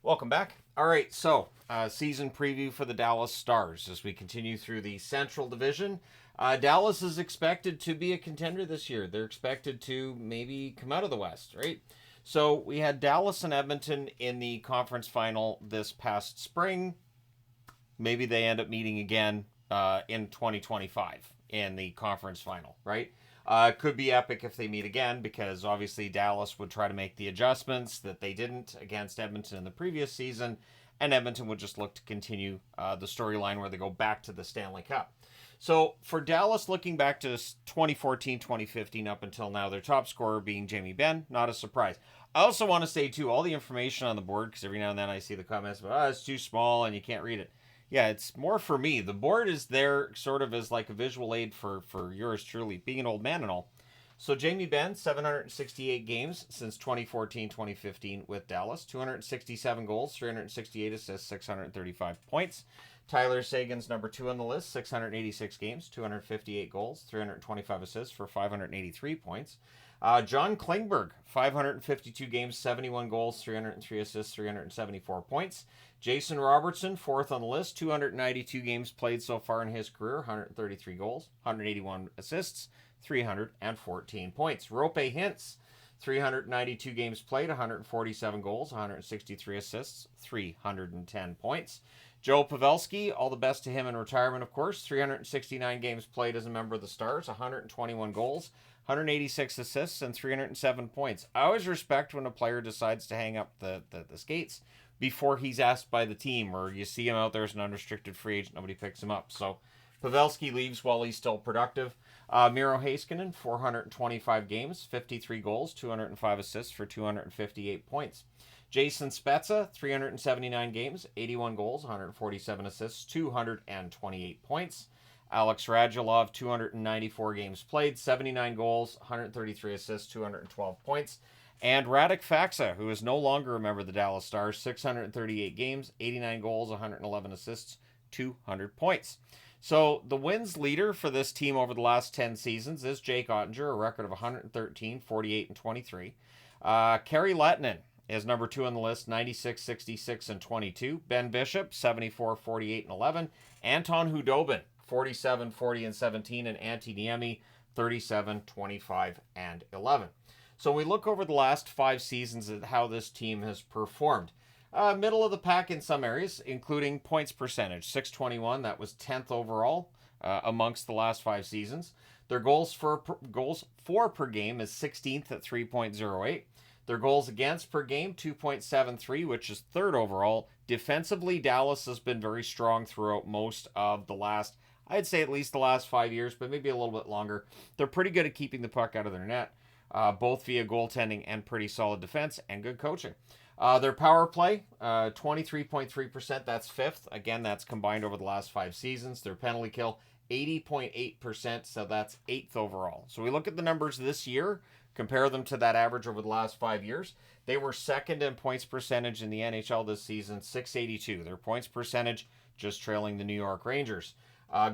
Welcome back. All right, so season preview for the Dallas Stars as we continue through the Central Division. Dallas is expected to be a contender this year. They're expected to maybe come out of the West, right? So we had Dallas and Edmonton in the conference final this past spring. Maybe they end up meeting again in 2025 in the conference final, right? Could be epic if they meet again because obviously Dallas would try to make the adjustments that they didn't against Edmonton in the previous season, and Edmonton would just look to continue the storyline where they go back to the Stanley Cup. So for Dallas, looking back to 2014, 2015 up until now, their top scorer being Jamie Benn, not a surprise. I also want to say, too, all the information on the board, because every now and then I see the comments about, it's too small and you can't read it. Yeah, it's more for me. The board is there sort of as like a visual aid for yours truly, being an old man and all. So Jamie Benn, 768 games since 2014-2015 with Dallas, 267 goals, 368 assists, 635 points. Tyler Seguin's number 2 on the list, 686 games, 258 goals, 325 assists for 583 points. John Klingberg, 552 games, 71 goals, 303 assists, 374 points. Jason Robertson, 4th on the list, 292 games played so far in his career, 133 goals, 181 assists, 314 points. Rope Hintz, 392 games played, 147 goals, 163 assists, 310 points. Joe Pavelski, all the best to him in retirement, of course. 369 games played as a member of the Stars, 121 goals, 186 assists, and 307 points. I always respect when a player decides to hang up the skates before he's asked by the team, or you see him out there as an unrestricted free agent, nobody picks him up. So Pavelski leaves while he's still productive. Miro Heiskanen, 425 games, 53 goals, 205 assists for 258 points. Jason Spezza, 379 games, 81 goals, 147 assists, 228 points. Alex Radulov, 294 games played, 79 goals, 133 assists, 212 points. And Radek Faksa, who is no longer a member of the Dallas Stars, 638 games, 89 goals, 111 assists, 200 points. So the wins leader for this team over the last 10 seasons is Jake Ottinger, a record of 113, 48, and 23. Kari Lehtinen is number 2 on the list, 96, 66, and 22. Ben Bishop, 74, 48, and 11. Anton Hudobin, 47, 40, and 17. And Antti Niemi, 37, 25, and 11. So we look over the last 5 seasons at how this team has performed. Middle of the pack in some areas, including points percentage, 621. That was 10th overall amongst the last 5 seasons. Their goals for per game is 16th at 3.08. Their goals against per game, 2.73, which is 3rd overall. Defensively, Dallas has been very strong throughout most of the last, I'd say at least the last 5 years, but maybe a little bit longer. They're pretty good at keeping the puck out of their net, both via goaltending and pretty solid defense and good coaching. Their power play, 23.3%, that's 5th. Again, that's combined over the last 5 seasons. Their penalty kill, 80.8%, so that's 8th overall. So we look at the numbers this year, compare them to that average over the last 5 years. They were 2nd in points percentage in the NHL this season, 682. Their points percentage just trailing the New York Rangers.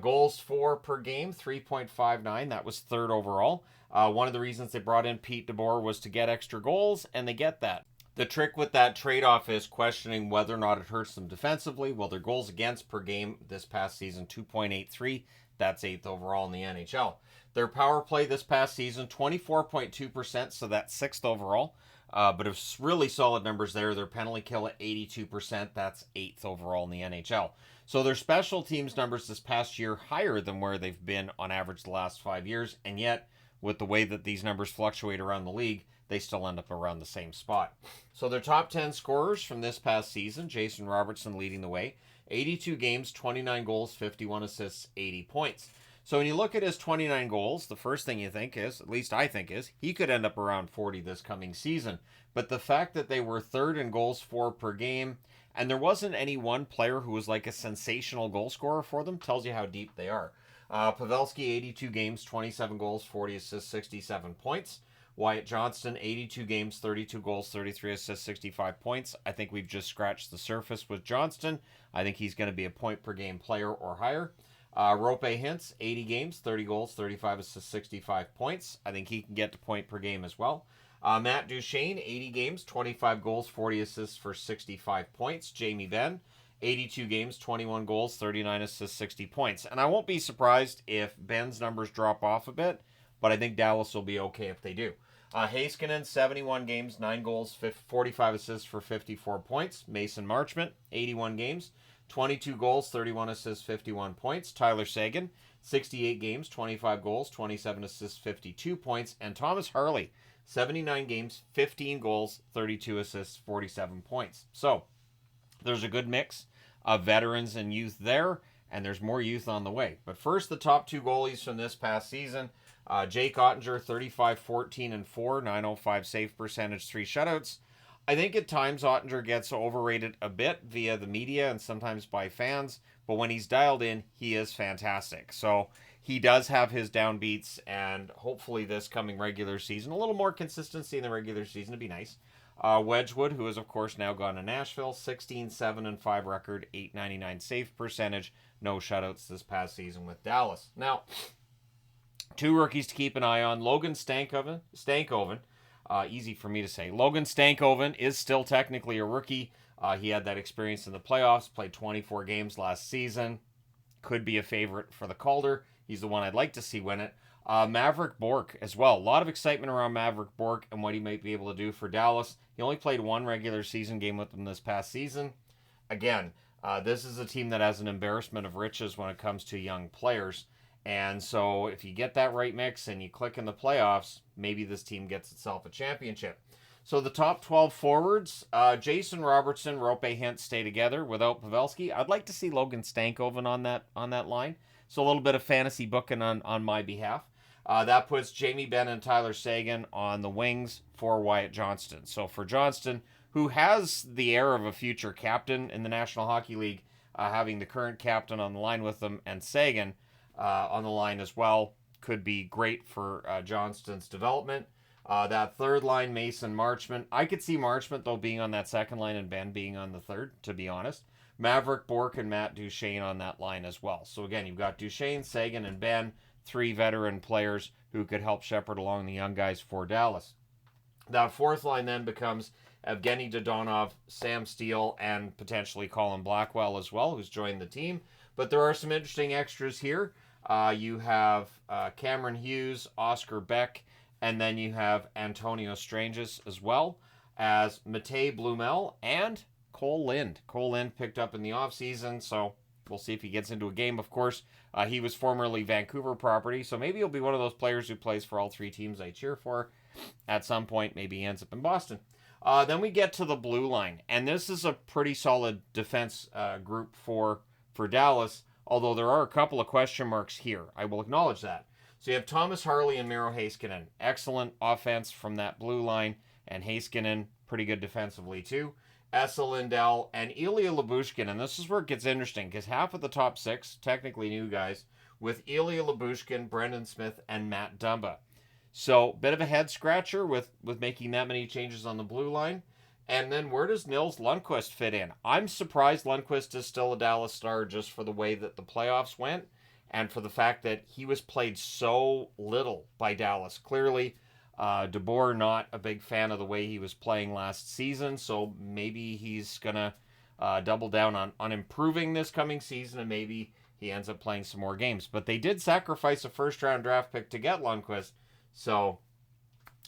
Goals for per game, 3.59. That was 3rd overall. One of the reasons they brought in Pete DeBoer was to get extra goals, and they get that. The trick with that trade-off is questioning whether or not it hurts them defensively. Well, their goals against per game this past season, 2.83. That's 8th overall in the NHL. Their power play this past season, 24.2%, so that's 6th overall. But it's really solid numbers there. Their penalty kill at 82%, that's 8th overall in the NHL. So their special teams numbers this past year higher than where they've been on average the last 5 years, and yet with the way that these numbers fluctuate around the league, they still end up around the same spot. So their top 10 scorers from this past season, Jason Robertson leading the way, 82 games, 29 goals, 51 assists, 80 points. So when you look at his 29 goals, the first thing you think is, at least I think is, he could end up around 40 this coming season. But the fact that they were 3rd in goals for per game, and there wasn't any one player who was like a sensational goal scorer for them, tells you how deep they are. Pavelski, 82 games, 27 goals, 40 assists, 67 points. Wyatt Johnston, 82 games, 32 goals, 33 assists, 65 points. I think we've just scratched the surface with Johnston. I think he's going to be a point per game player or higher. Rope Hintz, 80 games, 30 goals, 35 assists, 65 points. I think he can get to point per game as well. Matt Duchene, 80 games, 25 goals, 40 assists for 65 points. Jamie Benn, 82 games, 21 goals, 39 assists, 60 points. And I won't be surprised if Ben's numbers drop off a bit, but I think Dallas will be okay if they do. Heiskanen, 71 games, 9 goals, 45 assists for 54 points. Mason Marchment, 81 games, 22 goals, 31 assists, 51 points. Tyler Seguin, 68 games, 25 goals, 27 assists, 52 points. And Thomas Harley, 79 games, 15 goals, 32 assists, 47 points. So there's a good mix of veterans and youth there, and there's more youth on the way. But first, the top two goalies from this past season. Jake Ottinger, 35, 14, and 4, 905 save percentage, 3 shutouts. I think at times Ottinger gets overrated a bit via the media and sometimes by fans, but when he's dialed in, he is fantastic. So he does have his downbeats, and hopefully this coming regular season, a little more consistency in the regular season would be nice. Wedgwood, who has of course now gone to Nashville, 16, 7, and 5 record, 899 save percentage, no shutouts this past season with Dallas. Now, two rookies to keep an eye on. Logan Stankoven, easy for me to say. Logan Stankoven is still technically a rookie. He had that experience in the playoffs, played 24 games last season. Could be a favorite for the Calder. He's the one I'd like to see win it. Maverick Bourque as well. A lot of excitement around Maverick Bourque and what he might be able to do for Dallas. He only played one regular season game with them this past season. Again, this is a team that has an embarrassment of riches when it comes to young players. And so if you get that right mix and you click in the playoffs, maybe this team gets itself a championship. So the top 12 forwards, Jason Robertson, Rope Hint stay together without Pavelski. I'd like to see Logan Stankoven on that line. So a little bit of fantasy booking on my behalf. That puts Jamie Benn and Tyler Seguin on the wings for Wyatt Johnston. So for Johnston, who has the air of a future captain in the National Hockey League, having the current captain on the line with them and Seguin on the line as well, could be great for Johnston's development. That third line, Mason Marchment. I could see Marchment, though, being on that second line and Ben being on the third, to be honest. Maverick Bourque and Matt Duchene on that line as well. So again, you've got Duchene, Seguin, and Ben, 3 veteran players who could help shepherd along the young guys for Dallas. That fourth line then becomes Evgeny Dodonov, Sam Steele, and potentially Colin Blackwell as well, who's joined the team. But there are some interesting extras here. You have Cameron Hughes, Oscar Beck, and then you have Antonio Stranges as well as Matej Blumel and Cole Lind. Cole Lind picked up in the offseason, so we'll see if he gets into a game. Of course, he was formerly Vancouver property, so maybe he'll be one of those players who plays for all 3 teams I cheer for. At some point, maybe he ends up in Boston. Then we get to the blue line, and this is a pretty solid defense group for Dallas, although there are a couple of question marks here. I will acknowledge that. So you have Thomas Harley and Miro Heiskanen. Excellent offense from that blue line, and Heiskanen pretty good defensively too. Esa Lindell and Ilya Lyubushkin, and this is where it gets interesting because half of the top 6 technically new guys with Ilya Lyubushkin, Brendan Smith, and Matt Dumba. So bit of a head scratcher with making that many changes on the blue line. And then where does Nils Lundqvist fit in? I'm surprised Lundqvist is still a Dallas Star just for the way that the playoffs went and for the fact that he was played so little by Dallas. Clearly, DeBoer not a big fan of the way he was playing last season, so maybe he's going to double down on improving this coming season, and maybe he ends up playing some more games. But they did sacrifice a first-round draft pick to get Lundqvist, so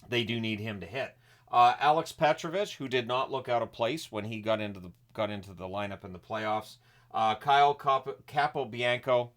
they do need him to hit. Alex Petrovich, who did not look out of place when he got into the lineup in the playoffs. Kyle Capobianco,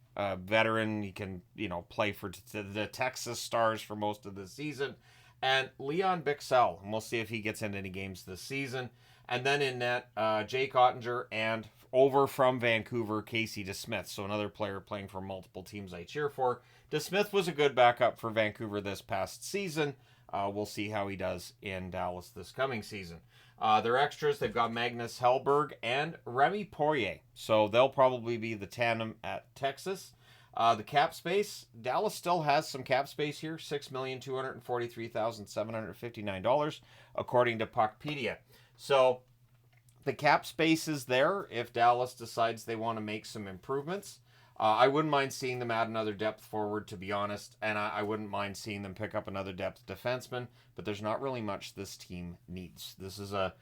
veteran, he can play for the Texas Stars for most of the season, and Leon Bichsel, and we'll see if he gets into any games this season. And then in net, Jake Ottinger, and over from Vancouver, Casey DeSmith, so another player playing for multiple teams I cheer for. DeSmith was a good backup for Vancouver this past season. We'll see how he does in Dallas this coming season. Their extras, they've got Magnus Hellberg and Remy Poirier. So they'll probably be the tandem at Texas. The cap space, Dallas still has some cap space here, $6,243,759, according to Puckpedia. So the cap space is there if Dallas decides they want to make some improvements. I wouldn't mind seeing them add another depth forward, to be honest, and I wouldn't mind seeing them pick up another depth defenseman, but there's not really much this team needs. This is a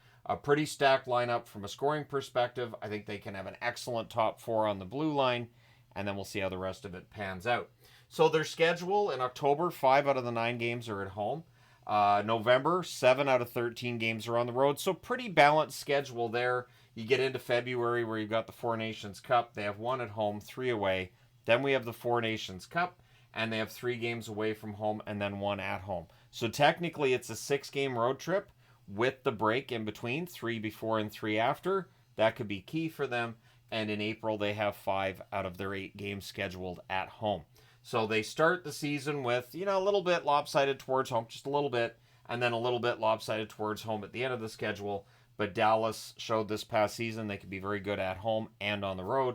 pretty stacked lineup from a scoring perspective. I think they can have an excellent top four on the blue line, and then we'll see how the rest of it pans out. So their schedule in October, 5 out of the 9 games are at home. November, 7 out of 13 games are on the road. So pretty balanced schedule there. You get into February where you've got the Four Nations Cup. They have 1 at home, 3 away. Then we have the Four Nations Cup, and they have 3 games away from home and then 1 at home. So technically it's a 6-game road trip with the break in between, 3 before and 3 after. That could be key for them. And in April, they have 5 out of their 8 games scheduled at home. So they start the season with, a little bit lopsided towards home, just a little bit, and then a little bit lopsided towards home at the end of the schedule. But Dallas showed this past season they could be very good at home and on the road.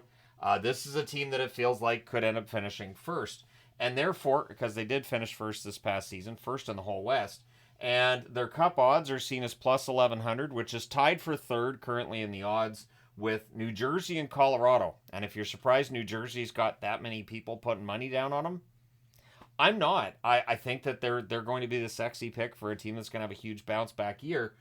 This is a team that it feels like could end up finishing first. And therefore, because they did finish first this past season, first in the whole West, and their cup odds are seen as plus 1,100, which is tied for third currently in the odds with New Jersey and Colorado. And if you're surprised New Jersey's got that many people putting money down on them, I'm not. I think that they're going to be the sexy pick for a team that's going to have a huge bounce back year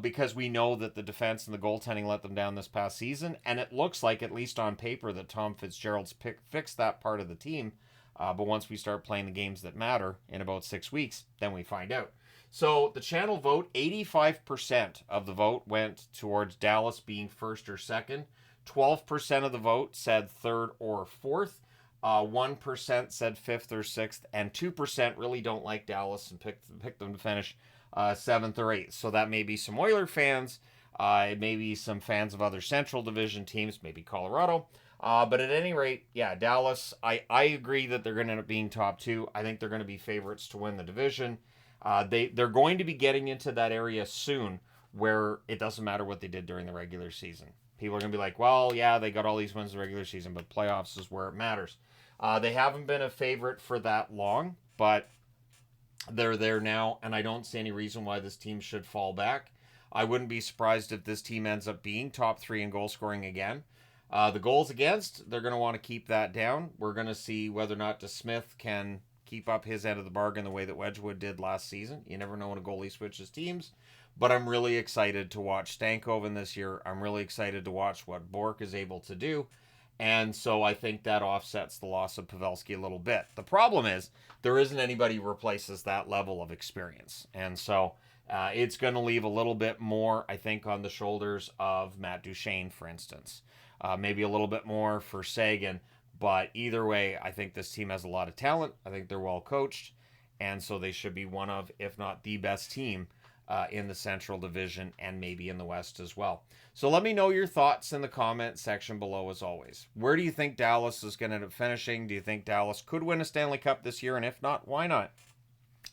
because we know that the defense and the goaltending let them down this past season. And it looks like, at least on paper, that Tom Fitzgerald's fixed that part of the team. But once we start playing the games that matter in about 6 weeks, then we find out. So the channel vote, 85% of the vote went towards Dallas being first or second. 12% of the vote said third or fourth. 1% said fifth or sixth. And 2% really don't like Dallas and pick them to finish seventh or eighth. So that may be some Oiler fans. It may be some fans of other Central Division teams, maybe Colorado. But at any rate, yeah, Dallas, I agree that they're going to end up being top 2. I think they're going to be favorites to win the division. They're going to be getting into that area soon where it doesn't matter what they did during the regular season. People are going to be like, well, yeah, they got all these wins in the regular season, but playoffs is where it matters. They haven't been a favorite for that long, but they're there now, and I don't see any reason why this team should fall back. I wouldn't be surprised if this team ends up being top 3 in goal scoring again. The goals against, they're going to want to keep that down. We're going to see whether or not DeSmith can keep up his end of the bargain the way that Wedgwood did last season. You never know when a goalie switches teams. But I'm really excited to watch Stankoven this year. I'm really excited to watch what Bork is able to do. And so I think that offsets the loss of Pavelski a little bit. The problem is there isn't anybody who replaces that level of experience. And so it's going to leave a little bit more, I think, on the shoulders of Matt Duchene, for instance. Maybe a little bit more for Sagan. But either way, I think this team has a lot of talent. I think they're well coached. And so they should be one of, if not the best team in the Central Division and maybe in the West as well. So let me know your thoughts in the comment section below as always. Where do you think Dallas is going to end up finishing? Do you think Dallas could win a Stanley Cup this year? And if not, why not?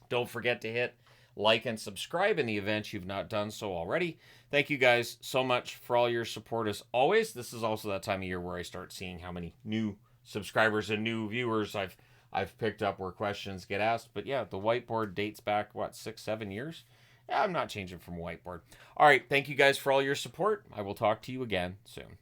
Don't forget to hit like and subscribe in the event you've not done so already. Thank you guys so much for all your support as always. This is also that time of year where I start seeing how many new subscribers and new viewers I've picked up where questions get asked. But yeah, the whiteboard dates back, 6-7 years? Yeah, I'm not changing from whiteboard. All right, thank you guys for all your support. I will talk to you again soon.